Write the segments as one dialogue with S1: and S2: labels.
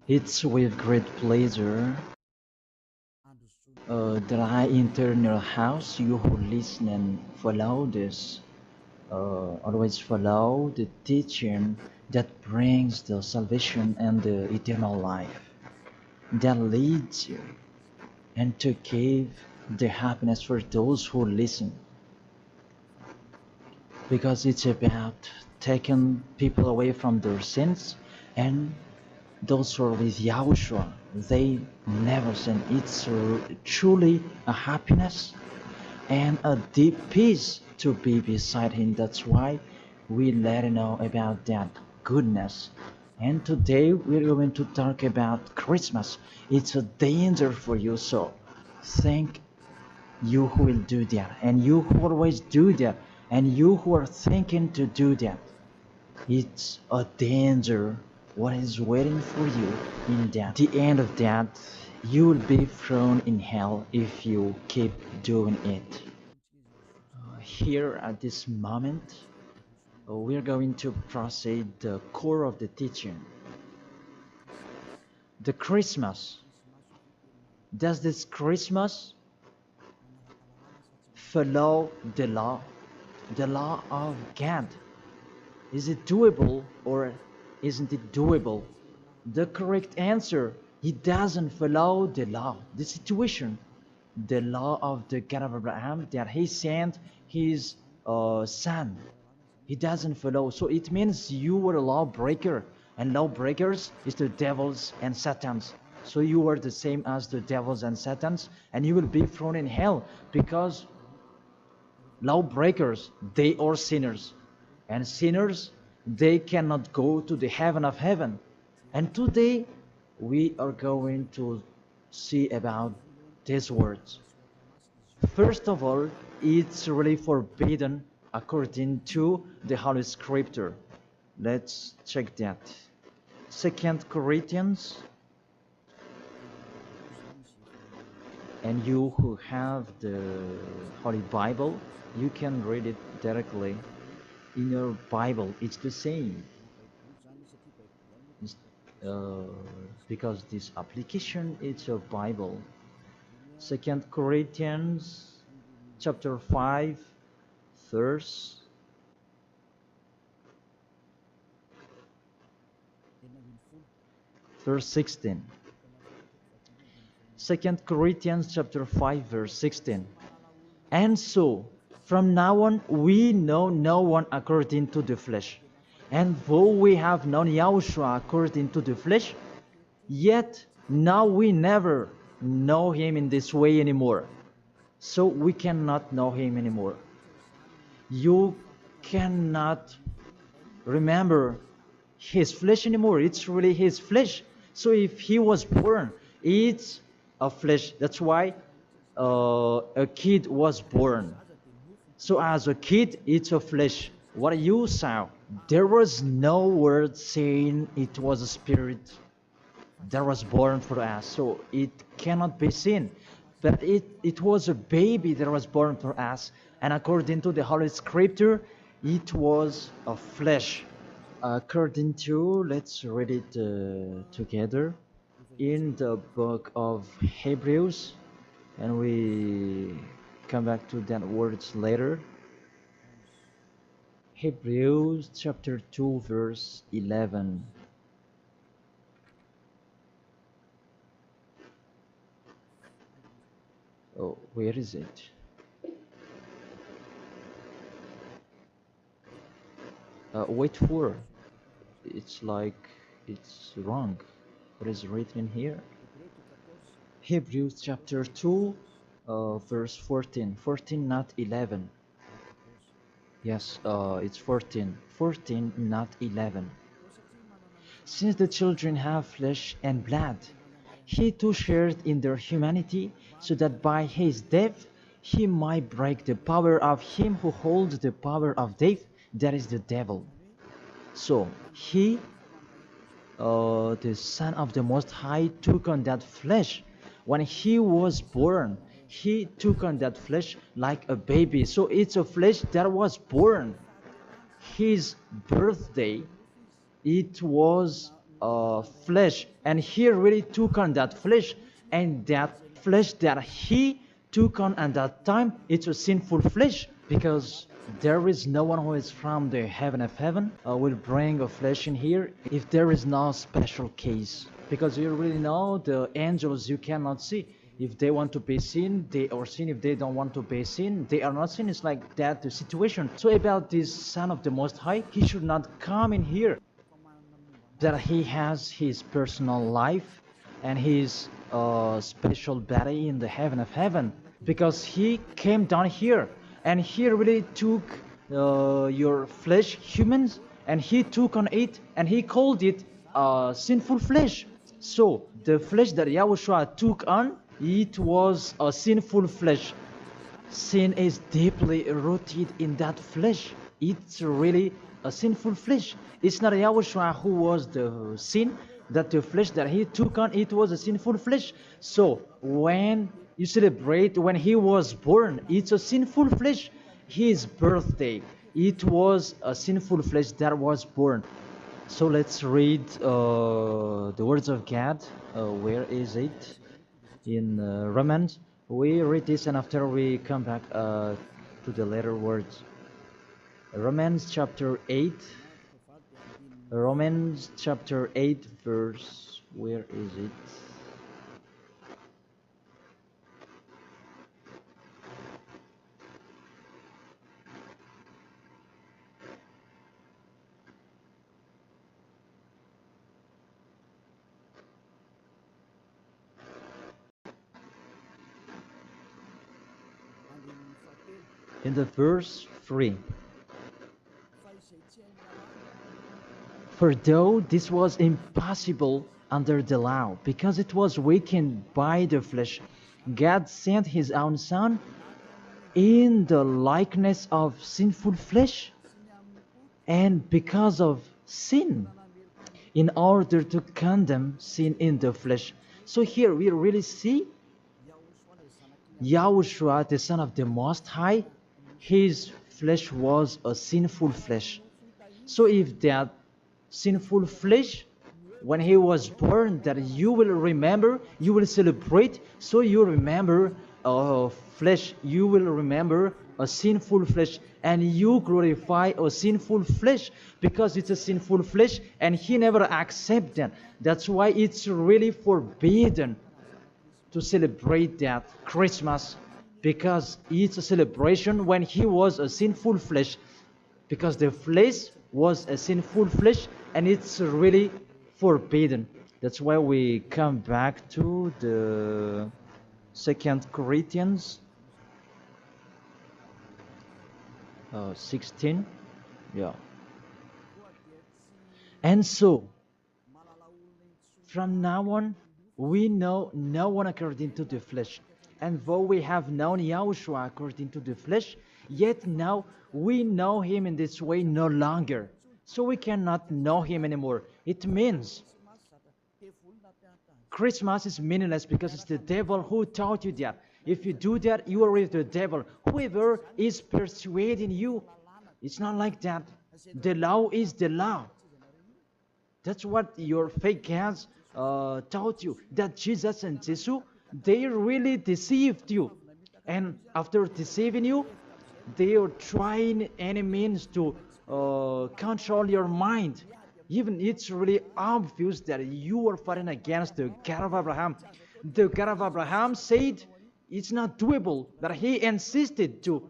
S1: It's with great pleasure that I enter your house. You who listen and follow this, always follow the teaching that brings the salvation and the eternal life, that leads you and to give the happiness for those who listen. Because it's about taking people away from their sins, and those who are with Yahushua, they never sin. It's truly a happiness and a deep peace to be beside Him. That's why we let you know about that goodness. And today we're going to talk about Christmas. It's a danger for you, so thank you who will do that, and you who always do that, and you who are thinking to do that. It's a danger what is waiting for you in that. The end of that, you will be thrown in hell if you keep doing it. Here at this moment, we're going to proceed the core of the teaching. The Christmas. Does this Christmas follow the law of God? Is it doable or isn't it doable? The correct answer, he doesn't follow the law, the situation, the law of the God of Abraham that he sent his son. He doesn't follow. So it means you were a lawbreaker, and lawbreakers is the devils and satans. So you are the same as the devils and satans, and you will be thrown in hell because lawbreakers, they are sinners. And sinners, they cannot go to the heaven of heaven. And today, we are going to see about these words. First of all, it's really forbidden according to the Holy Scripture. Let's check that. 2 Corinthians, and you who have the Holy Bible, you can read it directly in your Bible. It's the same. Because this application is a Bible. 2 Corinthians chapter 5 verse 16. 2 Corinthians chapter 5 verse 16. And so, from now on, we know no one according to the flesh. And though we have known Yahushua according to the flesh, yet now we never know him in this way anymore. So we cannot know him anymore. You cannot remember his flesh anymore. It's really his flesh. So if he was born, it's a flesh. That's why a kid was born. So as a kid, it's a flesh. What you saw, there was no word saying it was a spirit that was born for us. So it cannot be seen. But it was a baby that was born for us. And according to the Holy Scripture, it was a flesh. According to, let's read it together in the book of Hebrews, and we come back to that words later. Hebrews chapter 2 verse 11. Oh, where is it? Wait for. It's like it's wrong. What is written here? Hebrews chapter 2 verse 14. 14, not 11. Yes, it's 14. 14, not 11. Since the children have flesh and blood, he too shared in their humanity, so that by his death he might break the power of him who holds the power of death, that is the devil. So he, the Son of the Most High, took on that flesh. When he was born, he took on that flesh like a baby. So it's a flesh that was born. His birthday, it was flesh, and he really took on that flesh, and that flesh that he took on at that time, it's a sinful flesh, because there is no one who is from the heaven of heaven will bring a flesh in here if there is no special case, because you really know the angels you cannot see. If they want to be seen, they are seen. If they don't want to be seen, they are not seen. It's like that the situation. So about this Son of the Most High, he should not come in here, that he has his personal life and his special body in the heaven of heaven, because he came down here and he really took your flesh, humans, and he took on it and he called it sinful flesh. So the flesh that Yahushua took on, it was a sinful flesh. Sin is deeply rooted in that flesh. It's really a sinful flesh. It's not Yahushua who was the sin, that the flesh that he took on, it was a sinful flesh. So when you celebrate when he was born, it's a sinful flesh. His birthday, it was a sinful flesh that was born. So let's read the words of God. Where is it? In Romans. We read this and after we come back to the later words. Romans chapter 8. Romans chapter 8 verse, where is it? In the verse 3. For though this was impossible under the law, because it was weakened by the flesh, God sent his own Son in the likeness of sinful flesh, and because of sin, in order to condemn sin in the flesh. So here we really see Yahushua, the Son of the Most High, his flesh was a sinful flesh. So if that sinful flesh, when he was born, that you will remember, you will celebrate, so you remember flesh, you will remember a sinful flesh, and you glorify a sinful flesh, because it's a sinful flesh, and he never accepts that. That's why it's really forbidden to celebrate that Christmas, because it's a celebration when he was a sinful flesh, because the flesh was a sinful flesh, and it's really forbidden. That's why we come back to the 2 Corinthians 16. Yeah. And so from now on we know no one according to the flesh. And though we have known Yahushua according to the flesh, yet now we know him in this way no longer. So we cannot know him anymore. It means Christmas is meaningless because it's the devil who taught you that. If you do that, you are with the devil. Whoever is persuading you, it's not like that. The law is the law. That's what your fake gods taught you, that Jesus and Jesus, they really deceived you. And after deceiving you, they are trying any means to control your mind. Even it's really obvious that you are fighting against the God of Abraham. The God of Abraham said it's not doable, but he insisted to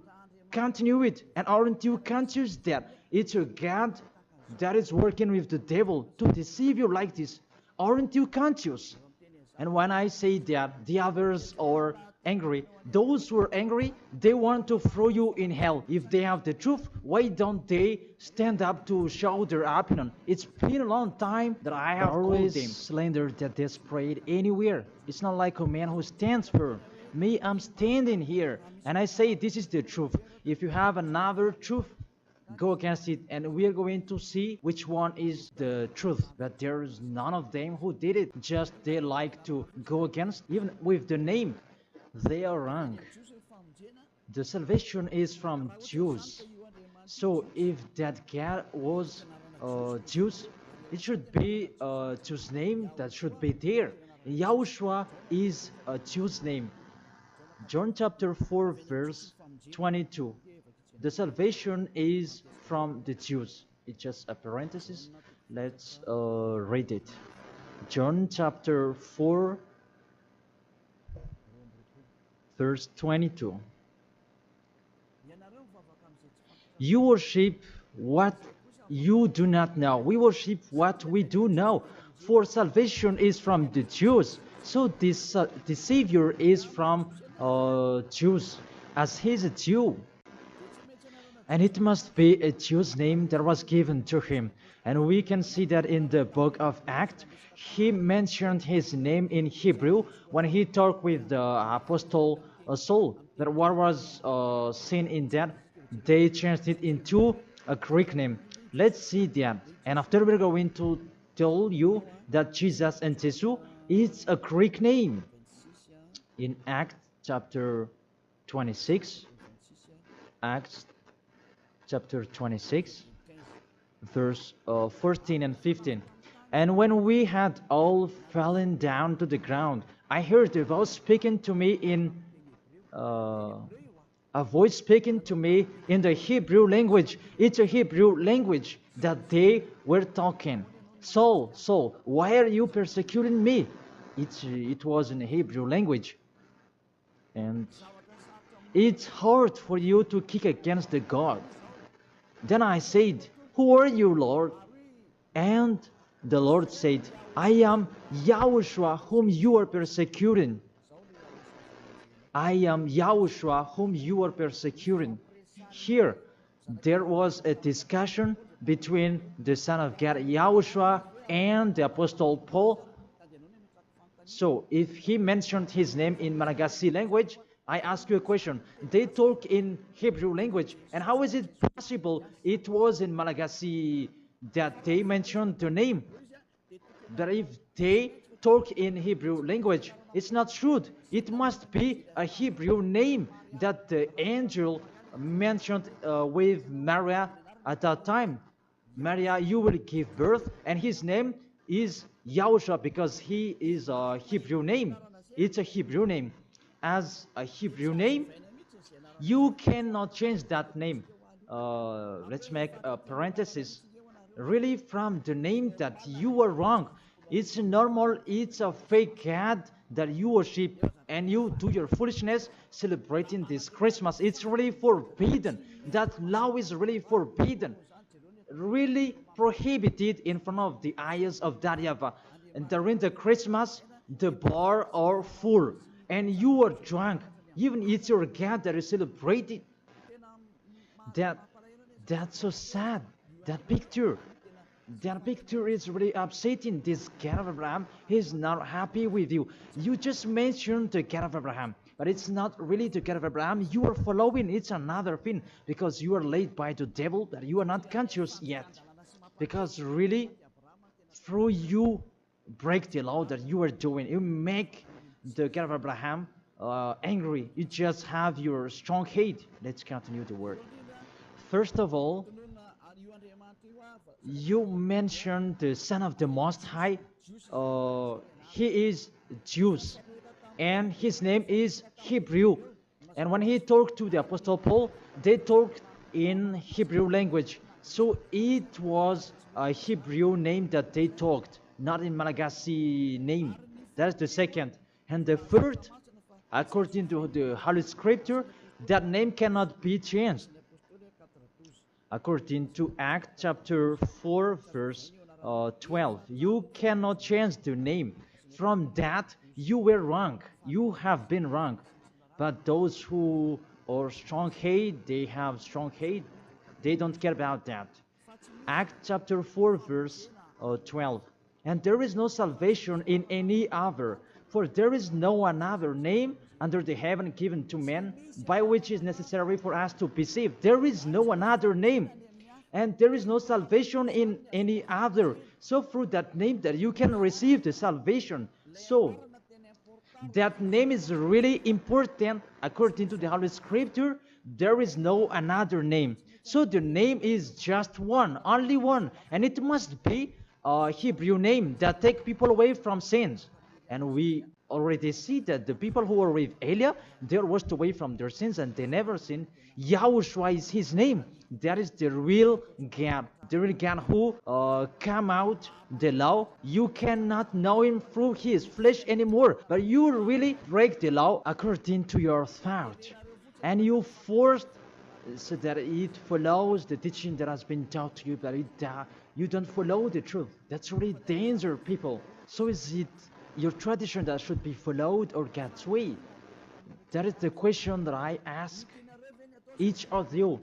S1: continue it. And aren't you conscious that it's a God that is working with the devil to deceive you like this? Aren't you conscious? And when I say that the others are angry, those who are angry, they want to throw you in hell. If they have the truth, why don't they stand up to show their opinion? It's been a long time that I have always called them slander that they spread anywhere. It's not like a man who stands firm. Me, I'm standing here, and I say this is the truth. If you have another truth, go against it, and we are going to see which one is the truth. But there is none of them who did it. Just they like to go against, even with the name. They are wrong. The salvation is from Jews. So if that God was Jews, It should be a Jew's name that should be there. Yahushua is a Jew's name. John chapter 4 verse 22. The salvation is from the Jews. It's just a parenthesis. Let's read it. John chapter 4 verse 22. You worship what you do not know. We worship what we do know. For salvation is from the Jews. So this the Savior is from Jews, as he's a Jew. And it must be a Jew's name that was given to him. And we can see that in the book of Acts. He mentioned his name in Hebrew when he talked with the apostle Saul. That what was seen in that, they changed it into a Greek name. Let's see that. And after we're going to tell you that Jesus and Jesus is a Greek name. In Acts chapter 26, Acts chapter 26, verse 14 and 15. And when we had all fallen down to the ground, I heard a voice speaking to me in the Hebrew language. It's a Hebrew language that they were talking. Saul, Saul, why are you persecuting me? It was in Hebrew language. And it's hard for you to kick against the God. Then I said, who are you, Lord? And the Lord said, I am Yahushua whom you are persecuting. I am Yahushua whom you are persecuting. Here, there was a discussion between the Son of God, Yahushua, and the Apostle Paul. So, if he mentioned his name in Malagasy language, I ask you a question. They talk in Hebrew language, and how is it possible it was in Malagasy that they mentioned the name? That if they talk in Hebrew language, it's not true. It must be a Hebrew name that the angel mentioned with Maria at that time. Maria, you will give birth, and his name is Yahushua because he is a Hebrew name. It's a Hebrew name. As a Hebrew name, you cannot change that name. Let's make a parenthesis. Really, from the name that you are wrong. It's normal, it's a fake God that you worship and you do your foolishness celebrating this Christmas. It's really forbidden. That law is really forbidden. Really prohibited in front of the eyes of that YAHVAH. And during the Christmas, the bar are full. And you are drunk. Even it's your God that is celebrated. That's so sad. That picture is really upsetting. This God of Abraham, he's not happy with you. You just mentioned the God of Abraham, but it's not really the God of Abraham you are following. It's another thing, because you are led by the devil that you are not conscious yet. Because really, through you break the law that you are doing, you make the God of Abraham angry. You just have your strong hate. Let's continue the word. First of all, you mentioned the Son of the Most High. He is Jews, and his name is Hebrew. And when he talked to the Apostle Paul, they talked in Hebrew language. So it was a Hebrew name that they talked, not in Malagasy name. That's the second. And the third, according to the Holy Scripture, that name cannot be changed. According to Acts chapter 4, verse 12, you cannot change the name. From that, you were wrong. You have been wrong. But those who are strong hate, they have strong hate. They don't care about that. Acts chapter 4, verse 12. And there is no salvation in any other, for there is no another name under the heaven given to men by which is necessary for us to be saved. There is no another name, and there is no salvation in any other. So through that name that you can receive the salvation. So that name is really important according to the Holy Scripture. There is no another name. So the name is just one, only one, and it must be Hebrew name that take people away from sins. And we already see that the people who were with Elia, they were washed away from their sins and they never sinned. Yahushua is his name. That is the real God. The real God who come out the law. You cannot know him through his flesh anymore. But you really break the law according to your thought. And you forced so that it follows the teaching that has been taught to you, but you don't follow the truth. That's really danger, people. So is it your tradition that should be followed or God's way? That is the question that I ask each of you.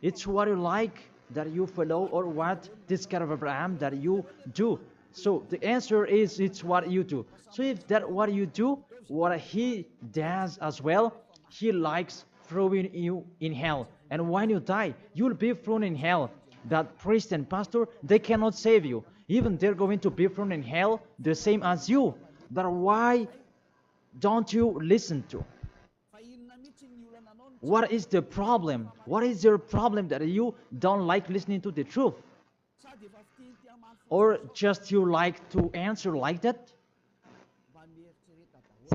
S1: It's what you like that you follow or what this God of Abraham that you do. So the answer is it's what you do. So if that what you do, what he does as well, he likes throwing you in hell. And when you die, you'll be thrown in hell. That priest and pastor, they cannot save you. Even they're going to be thrown in hell the same as you. But why don't you listen to? What is the problem? What is your problem that you don't like listening to the truth? Or just you like to answer like that?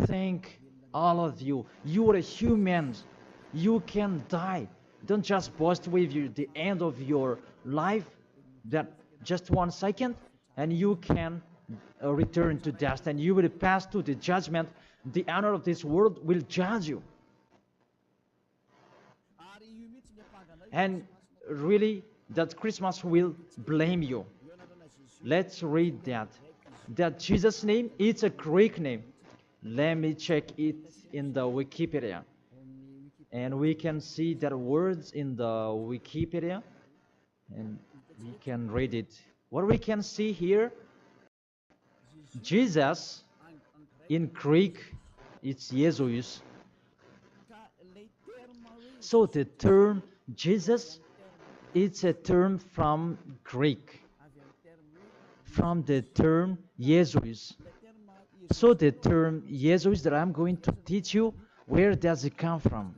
S1: Think all of you. You are humans. You can die. Don't just boast with you the end of your life, that just 1 second, and you can return to dust, and you will pass to the judgment. The honor of this world will judge you. And really, that Christmas will blame you. Let's read that. That Jesus' name, it's a Greek name. Let me check it in the Wikipedia. And we can see that words in the Wikipedia. And we can read it. What we can see here, Jesus, in Greek, it's Jesus. So the term Jesus, it's a term from Greek, from the term Jesus. So the term Jesus that I'm going to teach you, where does it come from?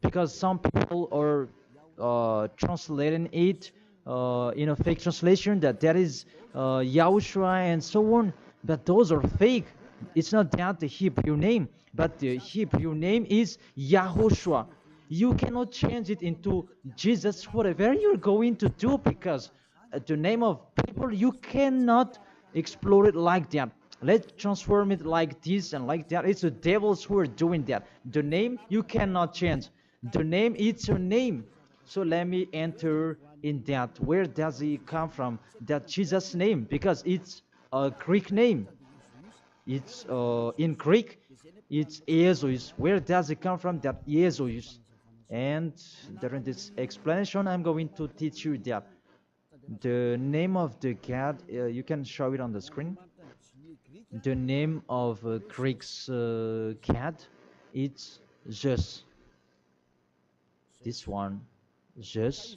S1: Because some people are translating it in a fake translation that is YAHOSHUA and so on, but those are fake. It's not that the Hebrew name, but the Hebrew name is YAHOSHUA. You cannot change it into Jesus, whatever you're going to do, because the name of people, you cannot explore it like that. Let's transform it like this and like that. It's the devils who are doing that. The name, you cannot change. The name, it's a name. So let me enter in that. Where does it come from? That Jesus' name, because it's a Greek name. It's in Greek, it's Jesus. Where does it come from? That Jesus. And during this explanation, I'm going to teach you that the name of the cat, you can show it on the screen. The name of Greek's cat, it's Zeus. This one, Zeus.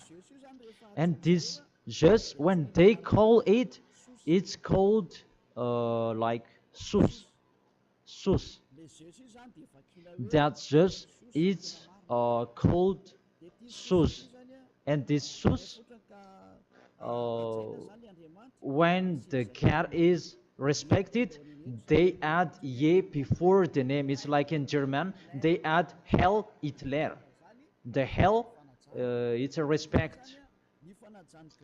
S1: And this Zeus, when they call it, it's called like Sus. Sus. That Zeus, it's called Sus. And this Sus, when the cat is respected, they add ye before the name. It's like in German, they add Hell Hitler. The hell, it's a respect.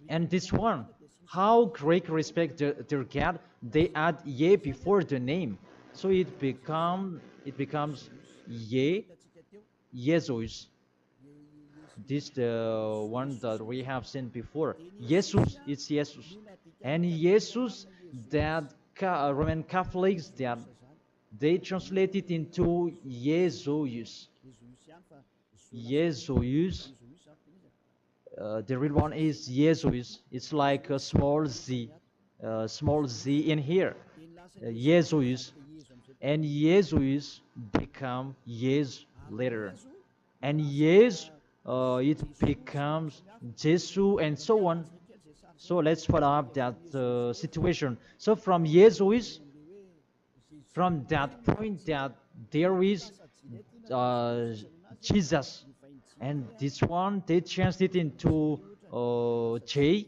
S1: And this one, how Greek respect their cat, they add ye before the name. So it becomes ye, Jesus. This the one that we have seen before. Jesus, it's Jesus. And Jesus, that Roman Catholics, that they translate it into Jesus. Jesus. The real one is Jesus. It's like a small z in here. Jesus. And Jesus become Yes later. And Yes, it becomes Jesu and so on. So let's follow up that situation. So from Jesus, from that point that there is Jesus, and this one they changed it into J,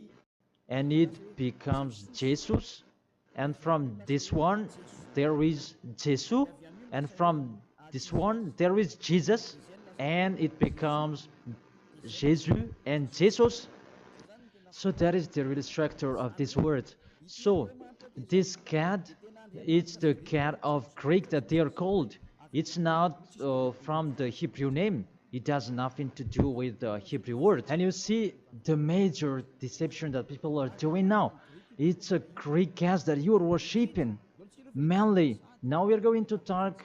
S1: and it becomes Jesus. And from this one, there is Jesus. And from this one, there is Jesus. And it becomes Jesus and Jesus. So that is the real structure of this word. So this cat, it's the cat of Greek that they are called. It's not from the Hebrew name. It has nothing to do with the Hebrew word. And you see the major deception that people are doing now. It's a Greek cat that you are worshiping. Mainly, now we are going to talk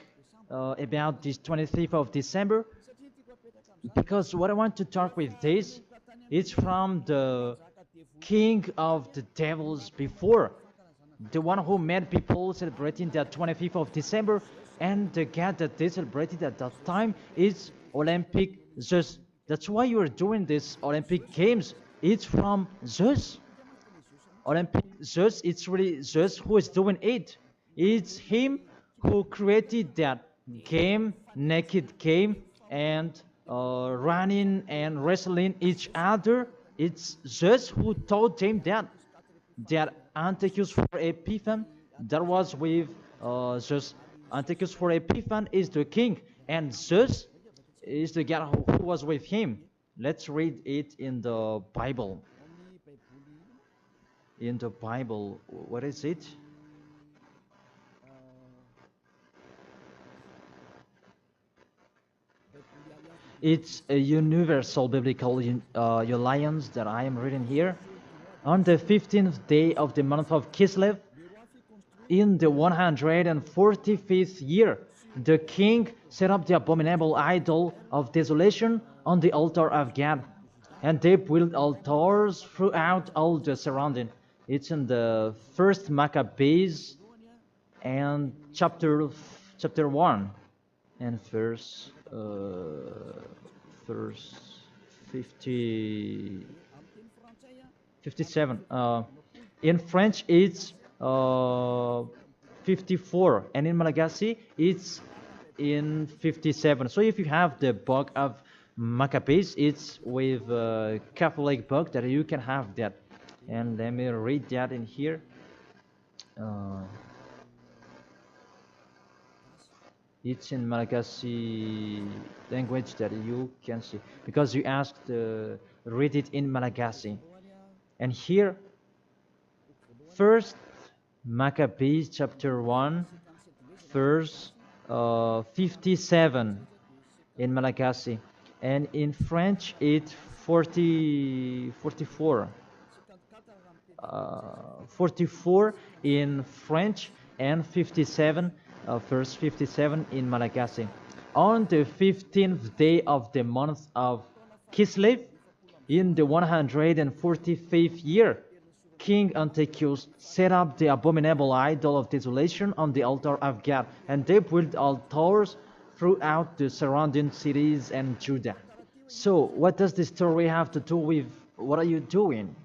S1: about this 25th of December, because what I want to talk with this is from the king of the devils before, the one who made people celebrating the 25th of December, and the god that they celebrated at that time is Olympic Zeus. That's why you are doing this Olympic Games. It's from Zeus. Olympic Zeus, it's really Zeus who is doing it. It's him who created that game, naked game, and running and wrestling each other. It's Zeus who taught them that Antiochus for Epiphan, that was with Zeus. Antiochus for Epiphan is the king, and Zeus is the god who was with him. Let's read it in the Bible. In the Bible, what is it? It's a universal biblical alliance that I am reading here. On the 15th day of the month of Kislev, in the 145th year, the king set up the abominable idol of desolation on the altar of God, and they built altars throughout all the surrounding. It's in the first Maccabees and chapter 1 and verse 57. In French, it's 54, and in Malagasy, it's in 57. So if you have the book of Maccabees, it's with a Catholic book that you can have that. And let me read that in here. It's in Malagasy language that you can see, because you asked read it in Malagasy. And here, first Maccabees chapter 1, verse 57 in Malagasy, and in French it's 44 in French, and 57 verse 57 in Malagasy. On the 15th day of the month of Kislev, in the 145th year, King Antiochus set up the abominable idol of desolation on the altar of God, and they built altars throughout the surrounding cities and Judah. So, what does this story have to do with what are you doing?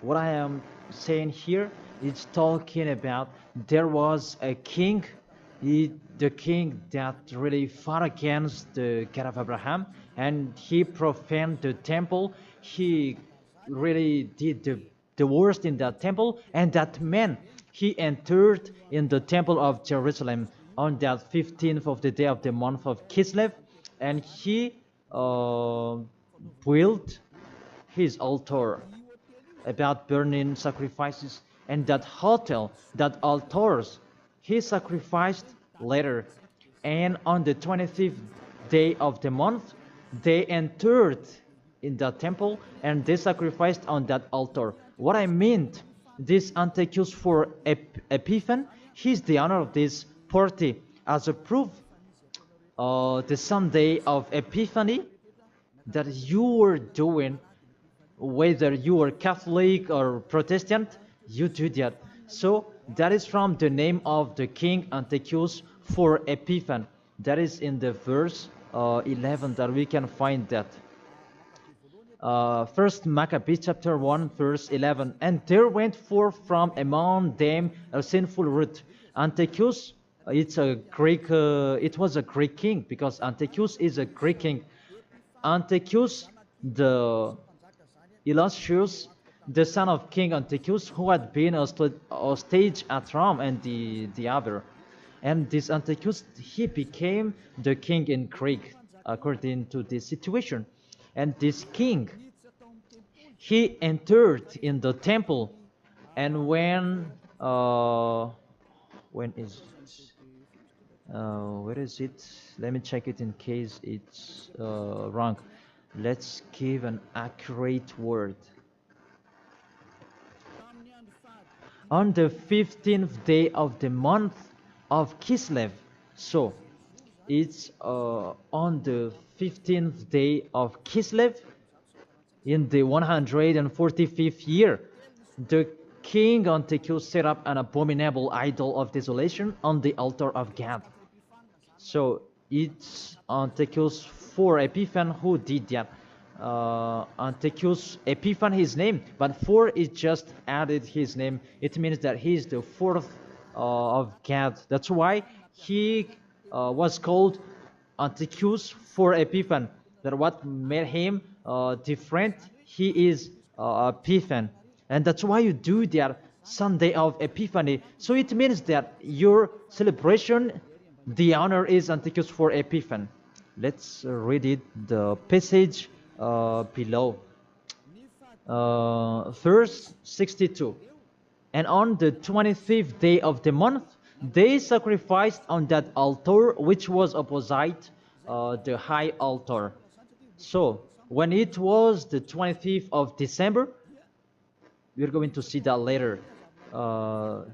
S1: What I am saying here is talking about there was a king, the king that really fought against the God of Abraham, and he profaned the temple. He really did the worst in that temple, and that man, he entered in the temple of Jerusalem on that 15th of the day of the month of Kislev, and he built his altar about burning sacrifices, and that altars, he sacrificed later. And on the 25th day of the month, they entered in the temple and they sacrificed on that altar. What I meant, this Antiochus for Epiphan, he's the owner of this party. As a proof, the Sunday of Epiphany that you were doing, whether you are Catholic or Protestant, you do that. So that is from the name of the king Antiochus for Epiphan. That is in the verse 11 that we can find that. First Maccabees chapter 1 verse 11. And there went forth from among them a sinful root. Antiochus, it was a Greek king, because Antiochus is a Greek king. Antiochus, Illustrious, the son of King Antiochus, who had been a stage at Rome and the other. And this Antiochus, he became the king in Greek, according to this situation. And this king, he entered in the temple, and when is where is it? Let me check it in case it's wrong. Let's give an accurate word. On the 15th day of the month of Kislev. So it's on the 15th day of Kislev in the 145th year. The king Antiochus set up an abominable idol of desolation on the altar of God. So it's Antiochus for Epiphan who did that. Antiochus Epiphan his name, but for it just added his name. It means that he is the fourth of God. That's why he was called Antiochus for Epiphan. That what made him different. He is Epiphan, and that's why you do that Sunday of Epiphany. So it means that your celebration, the honor is Antiochus for Epiphan. Let's read it, the passage below. Verse 62. And on the 25th day of the month, they sacrificed on that altar which was opposite the high altar. So when it was the 25th of December, we're going to see that later.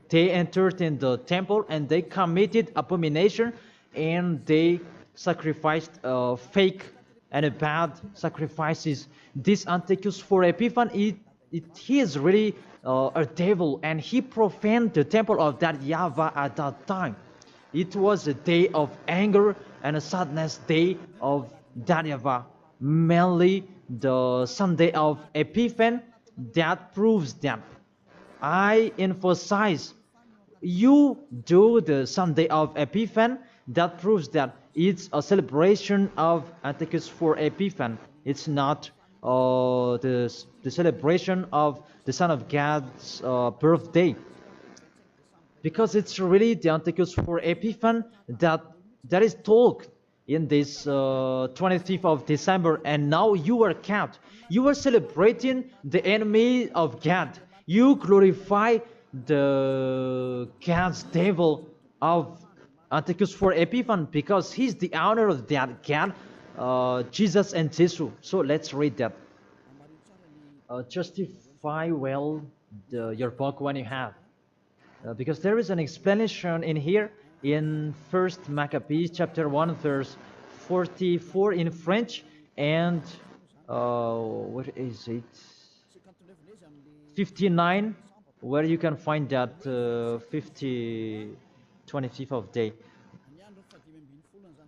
S1: They entered in the temple and they committed abomination, and they sacrificed fake and bad sacrifices. This Antiochus for Epiphan, he is really a devil, and he profaned the temple of that YAHVAH at that time. It was a day of anger and a sadness day of that YAHVAH. Mainly the Sunday of Epiphan, that proves that. I emphasize, you do the Sunday of Epiphan, that proves that it's a celebration of Antiochus for Epiphan. It's not the celebration of the Son of God's birthday. Because it's really the Antiochus for Epiphan that is told in this 25th of December, and now you are kept. You are celebrating the enemy of God. You glorify the God's devil of Antiochus for Epiphan, because he's the honor of that God, Jesus and Jesus. So let's read that. Justify well your book when you have. Because there is an explanation in here in 1st Maccabees chapter 1 verse 44 in French, and what is it, 59, where you can find that 25th of day.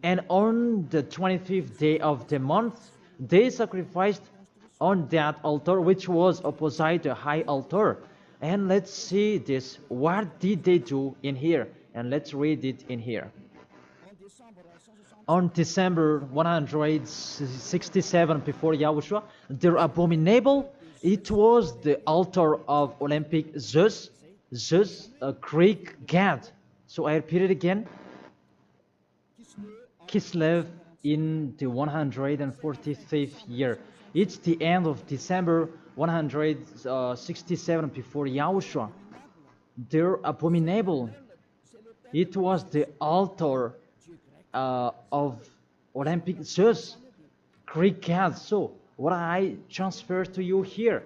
S1: And on the 25th day of the month, they sacrificed on that altar which was opposite the high altar. And let's see this. What did they do in here? And let's read it in here. On December 167 before Yahushua, their abominable, it was the altar of Olympic Zeus, a Greek god. So I repeat it again. Kislev in the 145th year. It's the end of December 167 before Yahushua. Their abominable, it was the altar of Olympic Zeus, Greek god. So what I transfer to you here,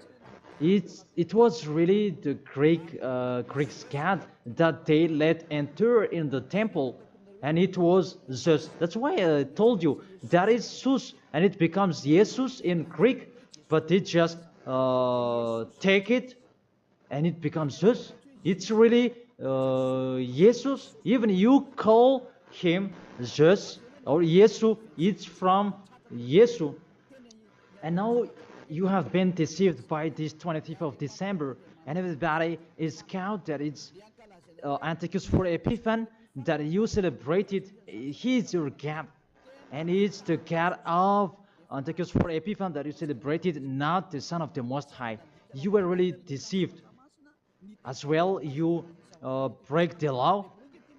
S1: it was really the Greek god that they let enter in the temple, and it was Zeus. That's why I told you that is Zeus, and it becomes Jesus in Greek, but they just take it and it becomes Zeus. It's really Jesus. Even you call him Zeus or Yesu, it's from Yesu. And now you have been deceived by this 25th of December, and everybody is count that it's Antiochus for Epiphan, that you celebrated. He is your God, and it's the God of Antiochus for Epiphan that you celebrated not the Son of the Most High. You were really deceived. As well, you break the law.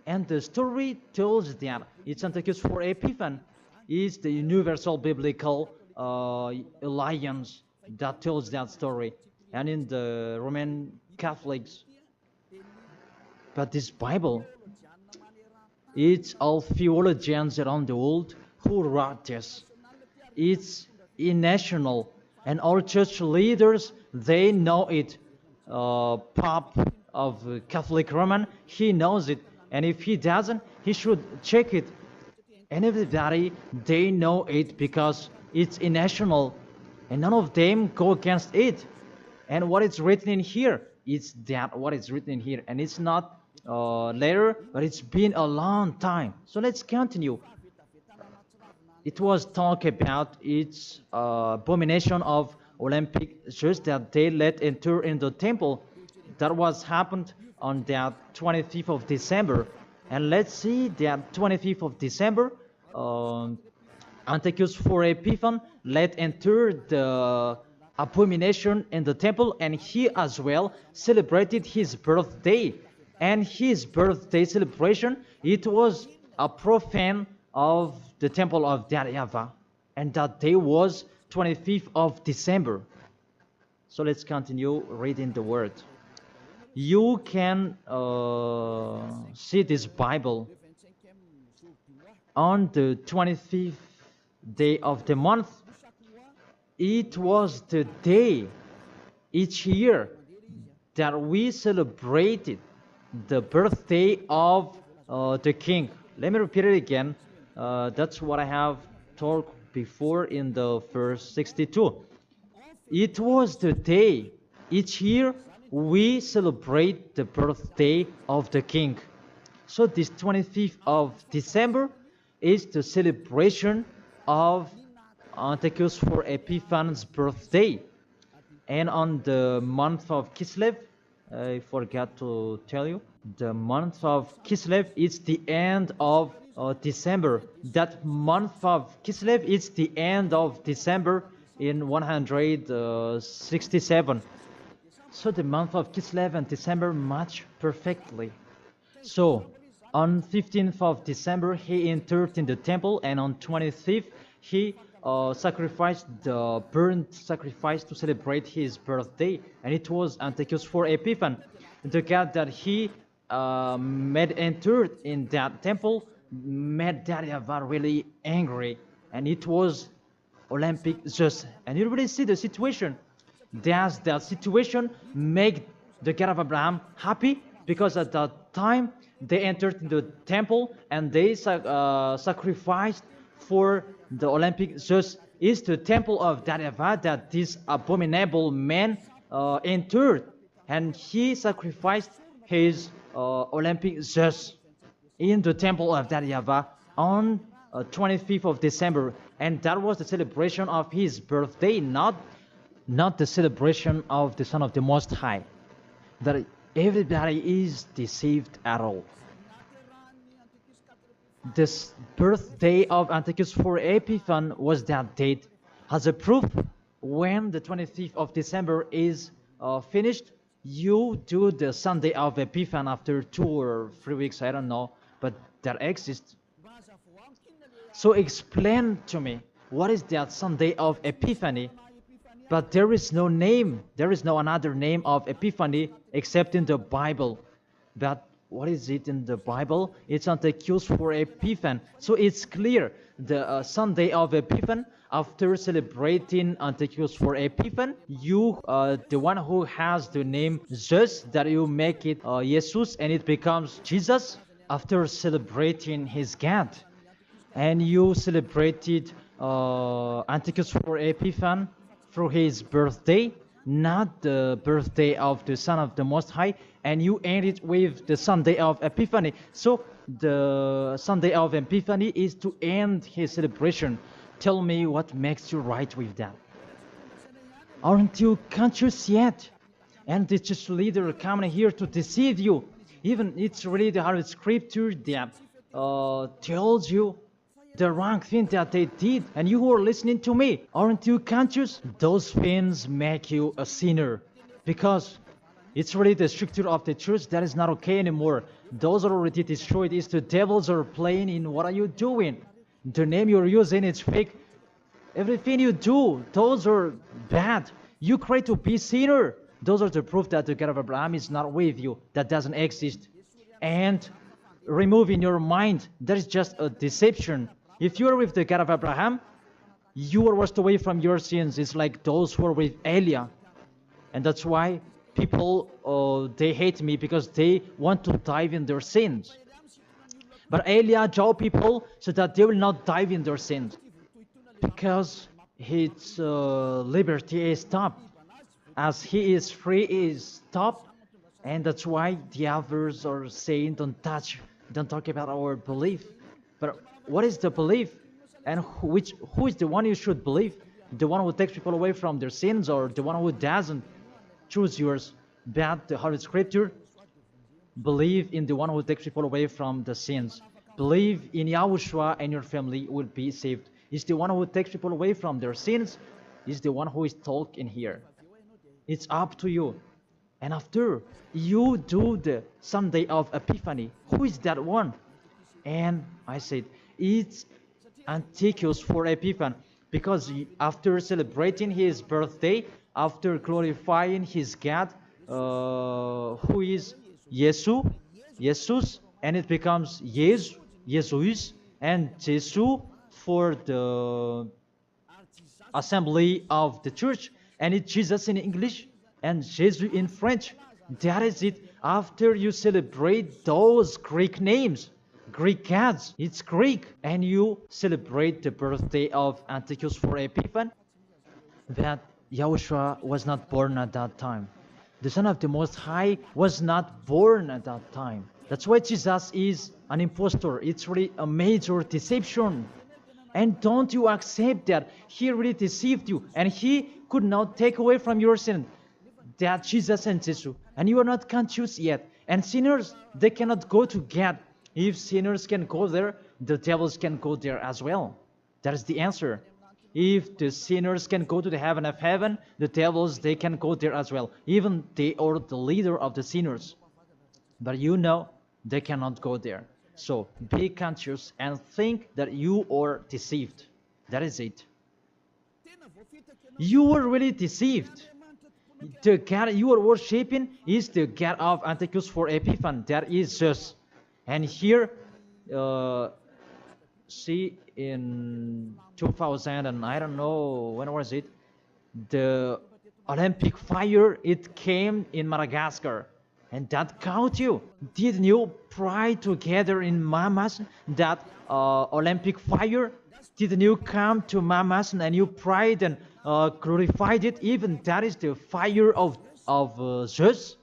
S1: And the story tells that it's Antiochus for Epiphan is the universal biblical alliance that tells that story. And in the Roman Catholics, but this Bible, it's all theologians around the world who wrote this. It's national, and all church leaders, they know it. Pope of Catholic Roman, he knows it, and if he doesn't, he should check it. And everybody, they know it because it's national, and none of them go against it. And what is written in here, it's that what is written in here, and it's not later, but it's been a long time. So let's continue. It was talk about its abomination of Olympic Jews that they let enter in the temple. That was happened on that 25th of December. And let's see that 25th of December, Antiochus for Epiphan let enter the abomination in the temple, and he as well celebrated his birthday. And his birthday celebration, it was a profane of the temple of YAHVAH, and that day was 25th of December. So let's continue reading the word. You can see this Bible on the 25th day of the month. It was the day each year that we celebrated the birthday of the king. Let me repeat it again. That's what I have talked before in the verse 62. It was the day each year we celebrate the birthday of the king. So this 25th of December is the celebration of Antiochus for Epiphan's birthday. And on the month of Kislev, I forgot to tell you, the month of Kislev is the end of December. That month of Kislev is the end of December in 167. So the month of Kislev and December match perfectly. So on 15th of December he entered in the temple, and on 25th he sacrificed the burnt sacrifice to celebrate his birthday, and it was Antiochus for Epiphan. The God that he made entered in that temple made YAHVAH really angry, and it was Olympic Zeus. And you really see the situation. Does that situation make the God of Abraham happy? Because at that time they entered into the temple and they sacrificed for the Olympic Zeus. Is the temple of YAHVAH that this abominable man entered, and he sacrificed his Olympic Zeus in the temple of YAHVAH on 25th of December, and that was the celebration of his birthday, not the celebration of the Son of the Most High. That everybody is deceived at all. This birthday of Antiochus for Epiphan was that date. As a proof, when the 25th of December is finished, you do the Sunday of Epiphan after 2 or 3 weeks, I don't know, but that exists. So explain to me, what is that Sunday of Epiphany? But there is no name, there is no another name of Epiphany except in the Bible. But what is it in the Bible? It's Antiochus for Epiphan. So it's clear, the Sunday of Epiphan, after celebrating Antiochus for Epiphan, you, the one who has the name Zeus, that you make it Jesus, and it becomes Jesus, after celebrating his God. And you celebrated Antiochus for Epiphan through his birthday, not the birthday of the Son of the Most High, and you end it with the Sunday of Epiphany. So the Sunday of Epiphany is to end his celebration. Tell me what makes you right with that. Aren't you conscious yet? And the church leader coming here to deceive you. Even it's really the Holy Scripture that tells you the wrong thing that they did, and you who are listening to me, aren't you conscious? Those things make you a sinner, because it's really the structure of the church that is not okay anymore. Those are already destroyed. It's the devils are playing in. What are you doing? The name you're using, it's fake. Everything you do, those are bad. You try to be sinner. Those are the proof that the God of Abraham is not with you. That doesn't exist. And remove in your mind, that is just a deception. If you are with the God of Abraham, you are washed away from your sins. It's like those who are with Elia. And that's why people, they hate me, because they want to dive in their sins. But Elia told people so that they will not dive in their sins, because his liberty is stopped. As he is free, he is stopped. And that's why the others are saying, don't talk about our belief. But what is the belief? And who is the one you should believe? The one who takes people away from their sins, or the one who doesn't? Choose yours. But the Holy Scripture, believe in the one who takes people away from the sins. Believe in YAHOSHUA, and your family will be saved. It's the one who takes people away from their sins. Is the one who is talking here. It's up to you. And after you do the Sunday of Epiphany, who is that one? And I said, it's Antiochus for Epiphany, because after celebrating his birthday, after glorifying his God, who is Jesus, and it becomes Jesus, and Jesus for the assembly of the church, and it's Jesus in English and Jesus in French. That is it. After you celebrate those Greek names, Greek gods, it's Greek, and you celebrate the birthday of Antiochus for Epiphany, that YAHOSHUA was not born at that time. The Son of the Most High was not born at that time. That's why Jesus is an impostor. It's really a major deception. And don't you accept that he really deceived you, and he could not take away from your sin, that Jesus and Jesus, and you are not conscious yet. And sinners, they cannot go to God. If sinners can go there, the devils can go there as well. That is the answer. If the sinners can go to the heaven of heaven, the devils, they can go there as well. Even they are the leader of the sinners. But you know, they cannot go there. So be conscious and think that you are deceived. That is it. You were really deceived. The God you are worshipping is the God of Antiochus for Epiphany. That is Zeus. And here, see, in 2000, and I don't know, when was it? The Olympic fire, it came in Madagascar. And that caught you. Didn't you pray together in Mamas that Olympic fire? Didn't you come to Mamas and you prayed and glorified it? Even that is the fire of Zeus.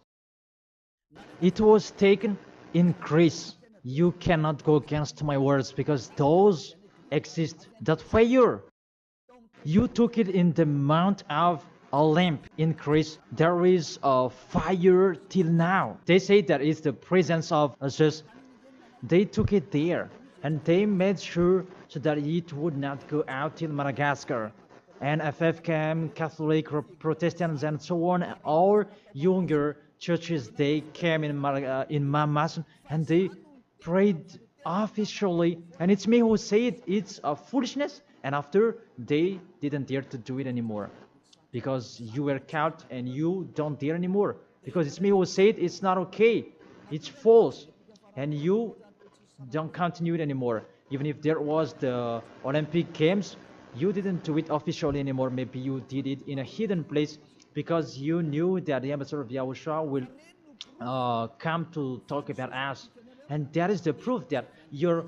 S1: It was taken in Greece. You cannot go against my words, because those exist. That fire, you took it in the Mount of Olymp in Greece. There is a fire till now. They say that it's the presence of Zeus. They took it there, and they made sure so that it would not go out till Madagascar. And FFKM, Catholic, Protestants, and so on, all younger churches, they came in Mamas, and they prayed officially. And it's me who said it's a foolishness, and after they didn't dare to do it anymore, because you were caught and you don't dare anymore, because it's me who said it's not okay, it's false, and you don't continue it anymore. Even if there was the Olympic Games, you didn't do it officially anymore. Maybe you did it in a hidden place, because you knew that the ambassador of YAHOSHUA will come to talk about us. And that is the proof that your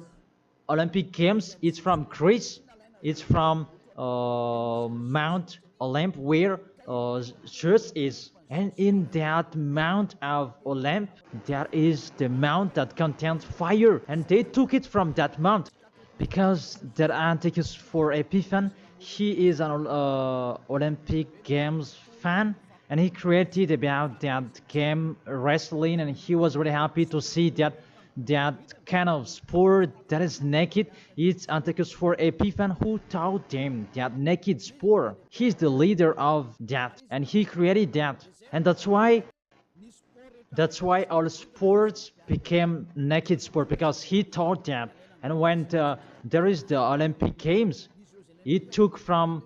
S1: Olympic Games is from Greece. It's from Mount Olymp, where Zeus is. And in that Mount of Olymp, there is the mount that contains fire. And they took it from that mount, because that Antiochus for Epiphany, he is an Olympic Games fan, and he created about that game wrestling, and he was really happy to see that that kind of sport that is naked. It's Antiochus for Epiphan who taught them that naked sport. He's the leader of that, and he created that, and that's why all sports became naked sport, because he taught that. And when there is the Olympic Games, it took from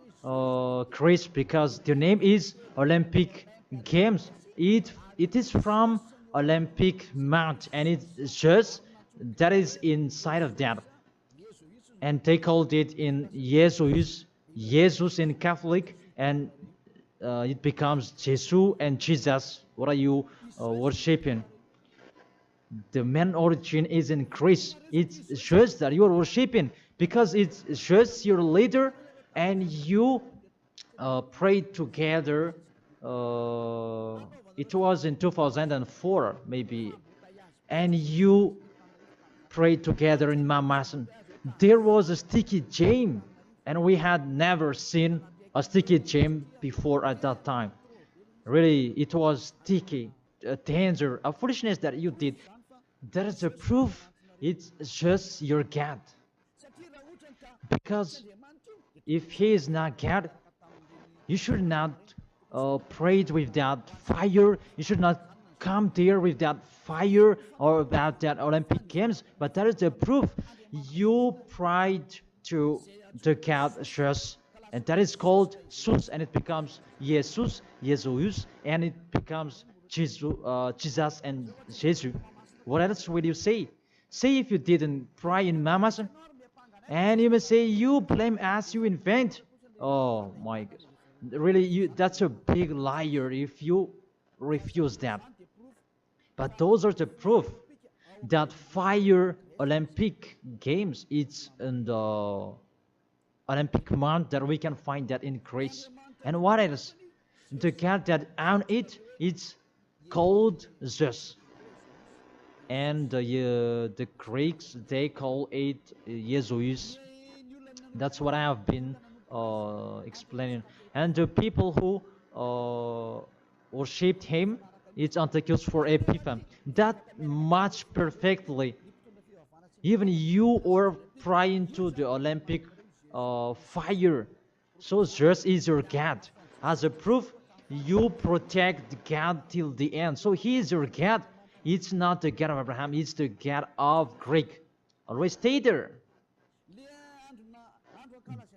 S1: Greece, because the name is Olympic Games. It is from Olympic Mount, and it's just that is inside of that. And they called it in Jesus in Catholic, and it becomes Jesus and Jesus. What are you worshiping? The main origin is in Greece. It's just that you are worshiping, because it's just your leader, and you pray together. It was in 2004 maybe, and you pray together in Mamasan. There was a sticky jam, and we had never seen a sticky jam before at that time. Really, it was sticky, a danger, a foolishness that you did. That is a proof it's just your God. Because if he is not God, you should not pray with that fire. You should not come there with that fire or about that Olympic Games. But that is the proof you prayed to the God just, and that is called Jesus, and it becomes Jesus, and it becomes Jesus and Jesus. What else will you say? Say if you didn't pray in Mama's, and you may say you blame us, you invent. Oh my God. Really, that's a big liar if you refuse that. But those are the proof that fire Olympic Games, it's in the Olympic month that we can find that in Greece. And what else? The God that on it, it's called Zeus. And the Greeks, they call it Jesus. That's what I have been explaining. And the people who worshipped him, it's Antiochus for Epiphan. That much perfectly. Even you are praying to the Olympic fire. So Zeus is your God. As a proof, you protect God till the end. So he is your God. It's not the God of Abraham, it's the God of Greek. Always stay there.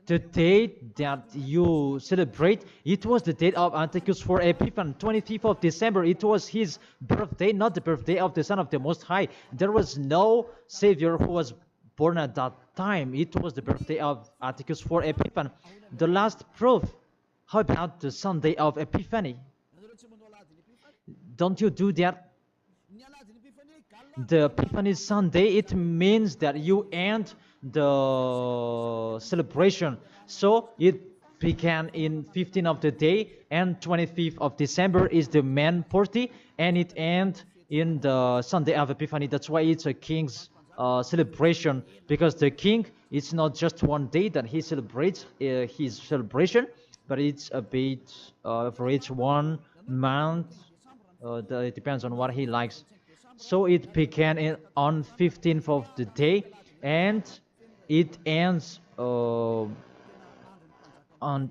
S1: The date that you celebrate, it was the date of Antiochus for Epiphan, 25th of December. It was his birthday, not the birthday of the Son of the Most High. There was no Savior who was born at that time. It was the birthday of Antiochus for Epiphan. The last proof, how about the Sunday of Epiphany? Don't you do that? The Epiphany Sunday, it means that you end the celebration. So it began in 15th of the day, and 25th of December is the main party, and it ends in the Sunday of Epiphany. That's why it's a king's celebration, because the king, it's not just one day that he celebrates his celebration, but it's a bit for each 1 month. It depends on what he likes. So it began on 15th of the day, and it ends on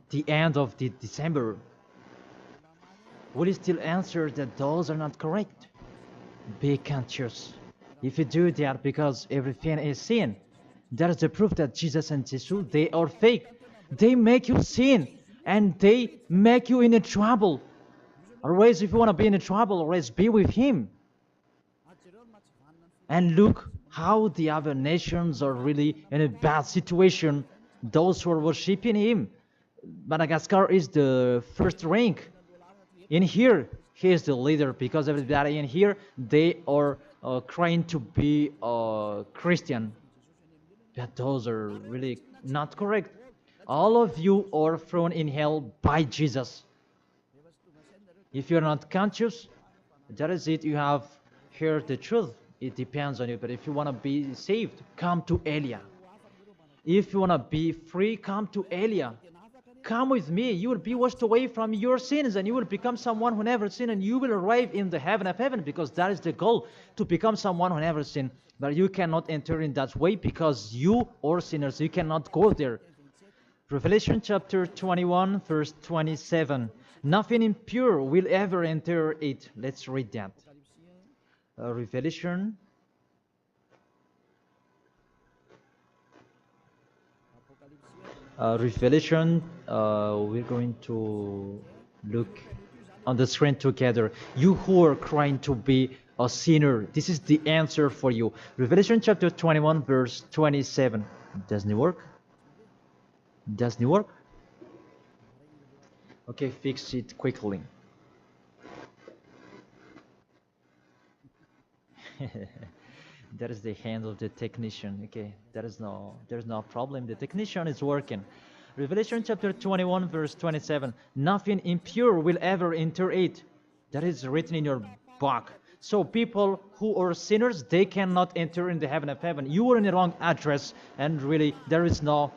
S1: the end of the December. Will you still answer that those are not correct? Be conscious. If you do that, because everything is sin, that is the proof that Jesus and Jesus, they are fake. They make you sin, and they make you in a trouble. Always, if you want to be in a trouble, always be with him. And look how the other nations are really in a bad situation. Those who are worshipping him. Madagascar is the first rank. In here, he is the leader, because everybody in here, they are trying to be Christian. But those are really not correct. All of you are thrown in hell by Jesus. If you're not conscious, that is it. You have heard the truth. It depends on you. But if you want to be saved, come to Elia. If you want to be free, come to Elia. come with me. You will be washed away from your sins, and you will become someone who never sinned, and you will arrive in the heaven of heaven, because that is the goal, to become someone who never sinned. But you cannot enter in that way, because you are sinners. You cannot go there. Revelation chapter 21, verse 27. Nothing impure will ever enter it. Let's read that. Revelation. We're going to look on the screen together. You who are trying to be a sinner, this is the answer for you. Revelation chapter 21, verse 27. Doesn't it work? Doesn't it work? Okay, fix it quickly. That is the hand of the technician. Okay, there's no problem. The technician is working. Revelation chapter 21, verse 27. Nothing impure will ever enter it. That is written in your book. So people who are sinners, they cannot enter in the heaven of heaven. You are in the wrong address, and really there is no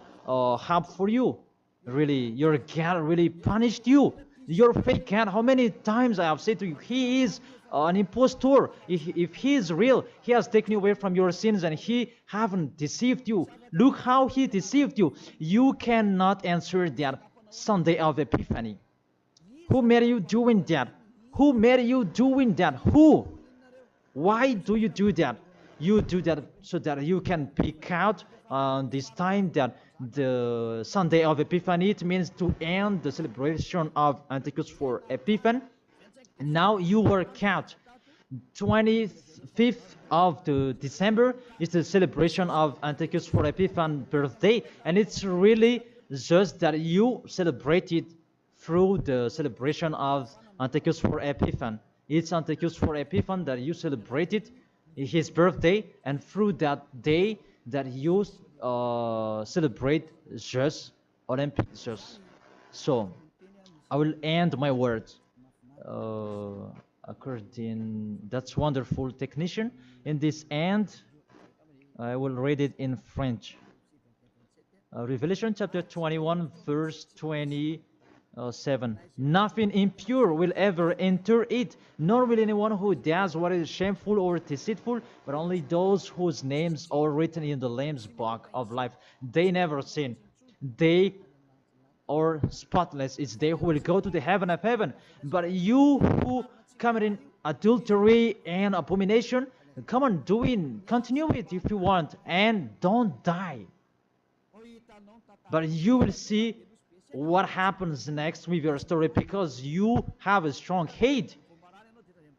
S1: help for you. Really, your God really punished you. Your fake God, how many times I have said to you, he is an impostor. If he is real, he has taken you away from your sins, and he haven't deceived you. Look how he deceived you. You cannot answer that Sunday of Epiphany. Who made you doing that? Who made you doing that? Who? Why do you do that? You do that so that you can pick out this time that the Sunday of Epiphany. It means to end the celebration of Antichrist for Epiphany. Now you work out. 25th of the December is the celebration of Antichrist for Epiphany birthday, and it's really just that you celebrate it through the celebration of Antichrist for Epiphany. It's Antichrist for Epiphany that you celebrate it, his birthday, and through that day that you celebrate just Olympic just. So I will end my words according. That's wonderful, technician. In this end, I will read it in French. Revelation chapter 21, verse 27. Nothing impure will ever enter it, nor will anyone who does what is shameful or deceitful, but only those whose names are written in the Lamb's book of life. They never sin. They are spotless. It's they who will go to the heaven of heaven. But you who commit adultery and abomination, come on, continue it if you want, and don't die. But you will see what happens next with your story, because you have a strong hate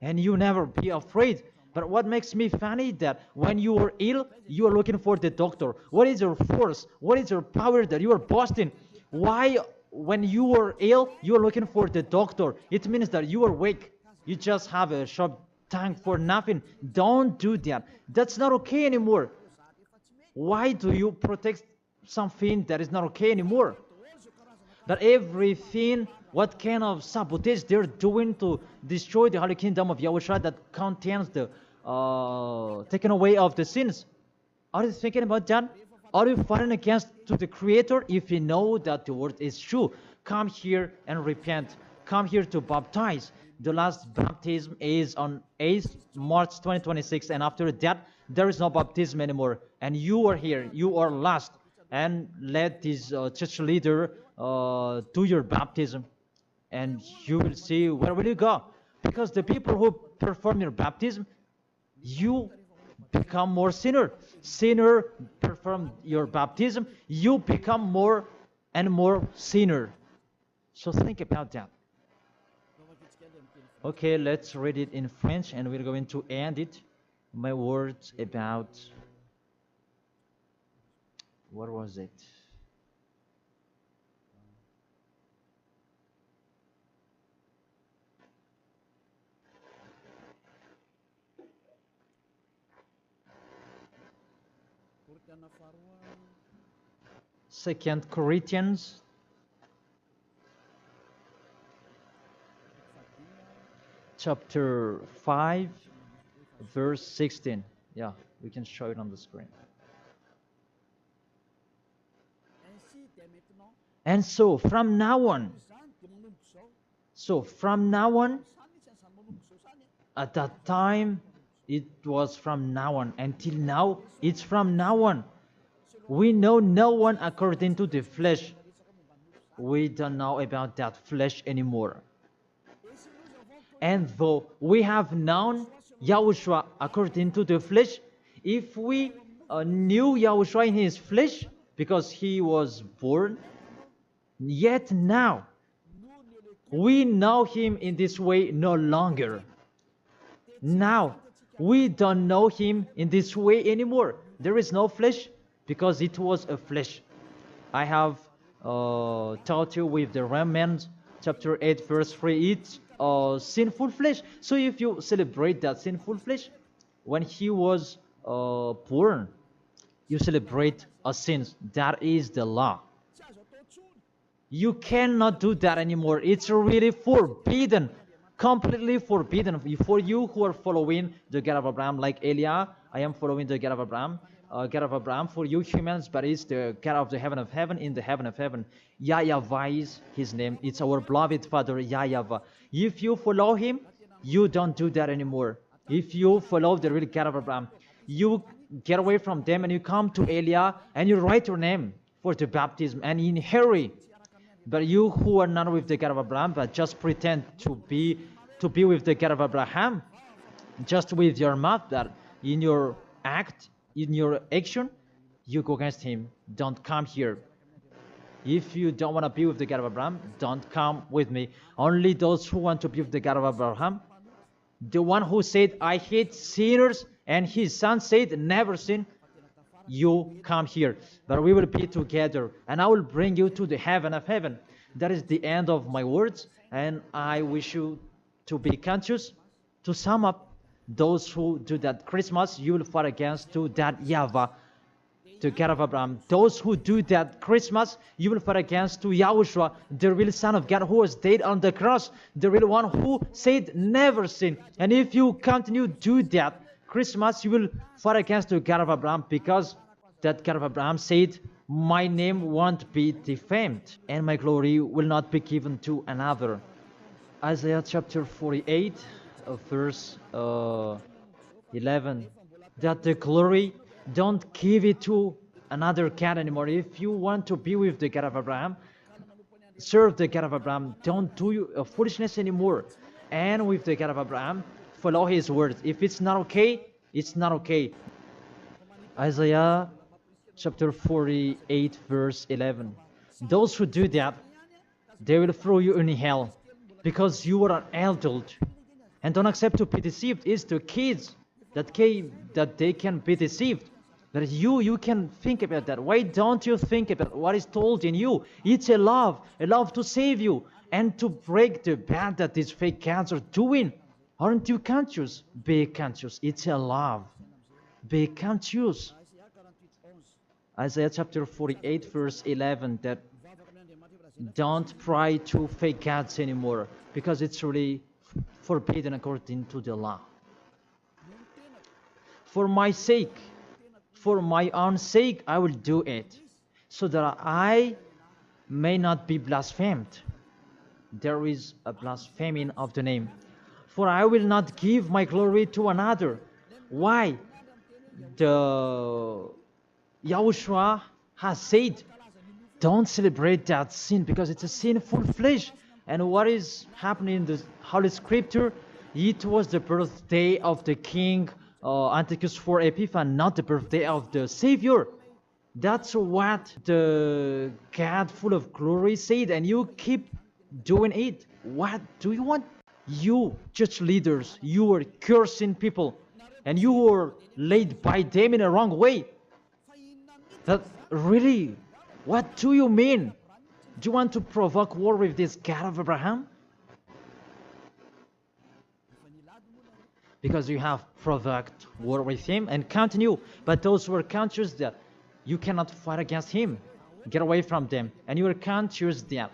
S1: and you never be afraid. But what makes me funny that when you are ill, you are looking for the doctor. What is your force? What is your power that you are boasting? Why, when you are ill, you are looking for the doctor? It means that you are weak. You just have a sharp tongue for nothing. Don't do that. That's not okay anymore. Why do you protect something that is not okay anymore? That everything, what kind of sabotage they're doing to destroy the Holy Kingdom of Yahushua that contains the taken away of the sins. Are you thinking about that? Are you fighting against to the Creator? If you know that the word is true, come here and repent. Come here to baptize. The last baptism is on 8th March 2026, and after that, there is no baptism anymore. And you are here. You are lost. And let this church leader do your baptism, and you will see where will you go. Because the people who perform your baptism, you become more sinner. Sinner perform your baptism, you become more and more sinner. So think about that. Okay, let's read it in French, and we're going to end it. My words about, what was it? Second Corinthians chapter 5 verse 16. Yeah, we can show it on the screen. And so from now on, at that time, it was from now on. Until now, it's from now on. We know no one according to the flesh. We don't know about that flesh anymore. And though we have known Yahushua according to the flesh, if we knew Yahushua in his flesh, because he was born, yet now we know him in this way no longer. Now we don't know him in this way anymore. There is no flesh because it was a flesh. I have taught you with the Romans chapter 8 verse 3, it's sinful flesh. So if you celebrate that sinful flesh, when he was born, you celebrate a sin. That is the law. You cannot do that anymore. It's really forbidden, completely forbidden. For you who are following the God of Abraham, like Elia, I am following the God of Abraham. God of Abraham, for you humans, but it's the God of the heaven of heaven, in the heaven of heaven. YAHVAH is his name. It's our beloved Father, YAHVAH. If you follow him, you don't do that anymore. If you follow the real God of Abraham, you get away from them and you come to Elia and you write your name for the baptism and in hurry. But you who are not with the God of Abraham, but just pretend to be with the God of Abraham, just with your mouth, that in your act, in your action, you go against him. Don't come here. If you don't want to be with the God of Abraham, don't come with me. Only those who want to be with the God of Abraham, the one who said, I hate sinners, and his son said, never sin, you come here. But we will be together, and I will bring you to the heaven of heaven. That is the end of my words, and I wish you to be conscious. To sum up, those who do that Christmas, you will fight against to that YAHVAH, the God of Abraham. Those who do that Christmas, you will fight against to Yahushua, the real Son of God who was dead on the cross, the real one who said never sin. And if you continue to do that Christmas, you will fight against the God of Abraham, because that God of Abraham said, my name won't be defamed and my glory will not be given to another. Isaiah chapter 48 verse 11, that the glory, don't give it to another God anymore. If you want to be with the God of Abraham, serve the God of Abraham, don't do foolishness anymore. And with the God of Abraham, follow his words. If it's not okay, it's not okay. Isaiah chapter 48 verse 11, those who do that, they will throw you in hell, because you are an adult and don't accept to be deceived. It's the kids that they can be deceived. But you can think about that. Why don't you think about what is told in you? It's a love to save you and to break the bad that these fake gods are doing. Aren't you conscious? Be conscious. It's a love. Be conscious. Isaiah chapter 48 verse 11, that don't pray to fake gods anymore, because it's really forbidden according to the law. For my sake, for my own sake, I will do it, so that I may not be blasphemed. There is a blaspheming of the name. For I will not give my glory to another. Why? The Yahushua has said, don't celebrate that sin, because it's a sinful flesh. And what is happening in the Holy Scripture? It was the birthday of the king Antiochus IV Epiphanes, not the birthday of the Savior. That's what the God full of glory said, and you keep doing it. What do you want? You church leaders, you are cursing people, and you were led by them in a wrong way. That really, what do you mean? Do you want to provoke war with this God of Abraham? Because you have provoked war with him and continue. But those who are conscious that you cannot fight against him, get away from them. And you are conscious that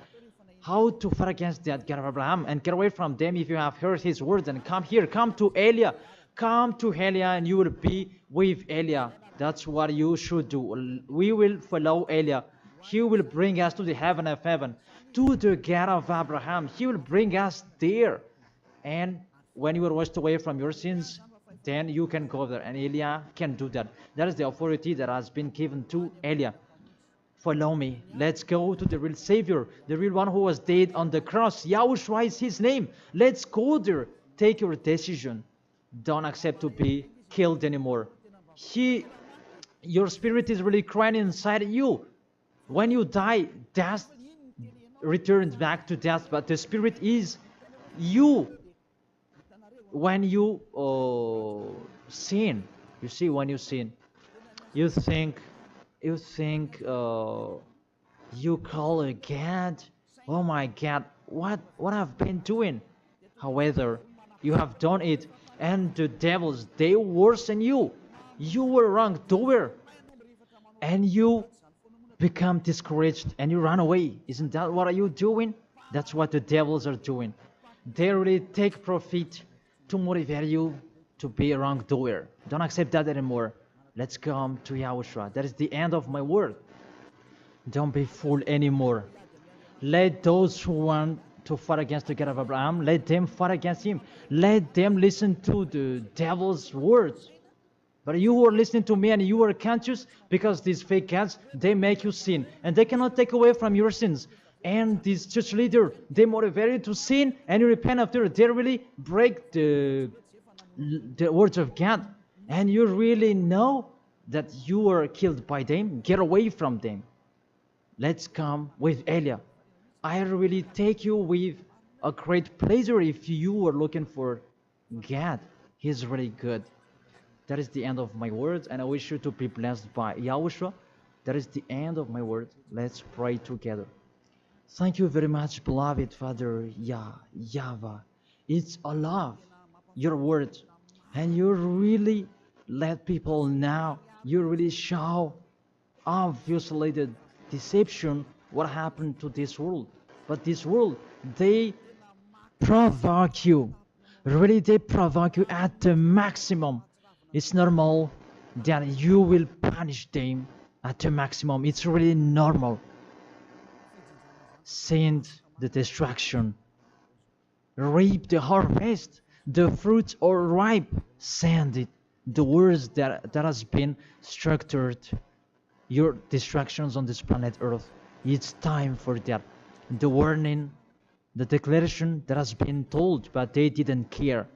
S1: how to fight against that God of Abraham and get away from them. If you have heard his words, and come here, come to Elia. Come to Elia and you will be with Elia. That's what you should do. We will follow Elia. He will bring us to the heaven of heaven, to the God of Abraham. He will bring us there. And when you are washed away from your sins, then you can go there. And Eliah can do that. That is the authority that has been given to Eliah. Follow me. Let's go to the real Savior, the real one who was dead on the cross. Yahushua is his name. Let's go there. Take your decision. Don't accept to be killed anymore. Your spirit is really crying inside you. When you die, death returns back to death, but the spirit is you. When you sin, you see, when you sin, you think you call a God, oh my God, what I've been doing. However, you have done it, and the devils, they worsen you. You were wrongdoer, and you become discouraged, and you run away. Isn't that what are you doing? That's what the devils are doing. They really take profit to motivate you to be a wrongdoer. Don't accept that anymore. Let's come to Yahushua. That is the end of my word. Don't be fooled anymore. Let those who want to fight against the God of Abraham, let them fight against him. Let them listen to the devil's words. But you who are listening to me and you are conscious, because these fake gods, they make you sin. And they cannot take away from your sins. And this church leader, they motivate you to sin, and you repent after. They really break the words of God. And you really know that you were killed by them. Get away from them. Let's come with Eliah. I really take you with a great pleasure if you are looking for God. He's really good. That is the end of my words, and I wish you to be blessed by Yahushua. That is the end of my words. Let's pray together. Thank you very much, beloved Father YAHVAH. It's a love, your words, and you really let people know. You really show obviously the deception, what happened to this world. But this world, they provoke you. Really, they provoke you at the maximum. It's normal that you will punish them at the maximum. It's really normal. Send the destruction. Reap the harvest. The fruits are ripe. Send it. The words that has been structured. Your destructions on this planet Earth. It's time for that. The warning, the declaration that has been told, but they didn't care.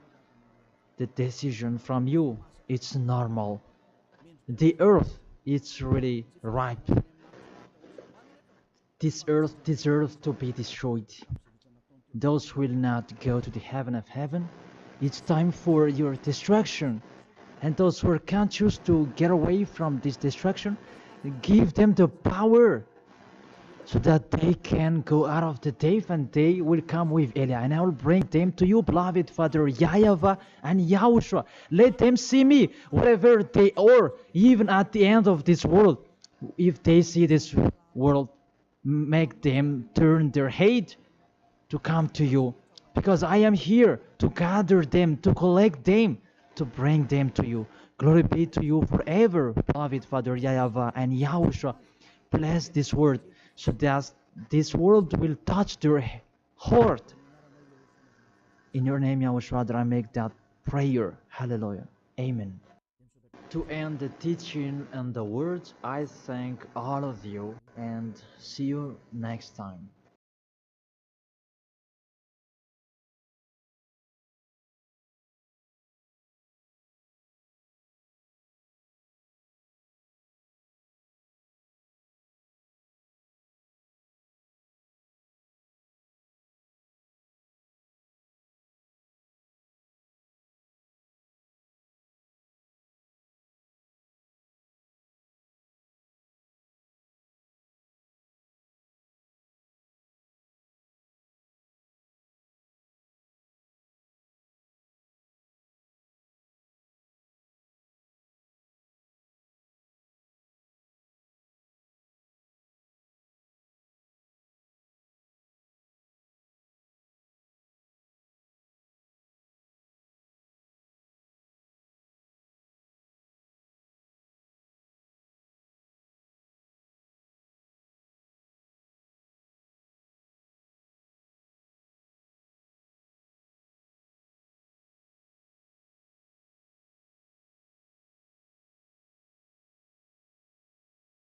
S1: The decision from you, it's normal. The earth, it's really ripe. This earth deserves to be destroyed. Those will not go to the heaven of heaven. It's time for your destruction. And those who can't choose to get away from this destruction, give them the power so that they can go out of the cave, and they will come with Eliah. And I will bring them to you, beloved Father YAHVAH and Yahushua. Let them see me wherever they are, even at the end of this world. If they see this world, make them turn their head to come to you, because I am here to gather them, to collect them, to bring them to you. Glory be to you forever, beloved Father YAHVAH and Yahushua. Bless this word so that this world will touch their heart. In your name, Yahushua, that I make that prayer. Hallelujah. Amen. To end the teaching and the words, I thank all of you, and see you next time.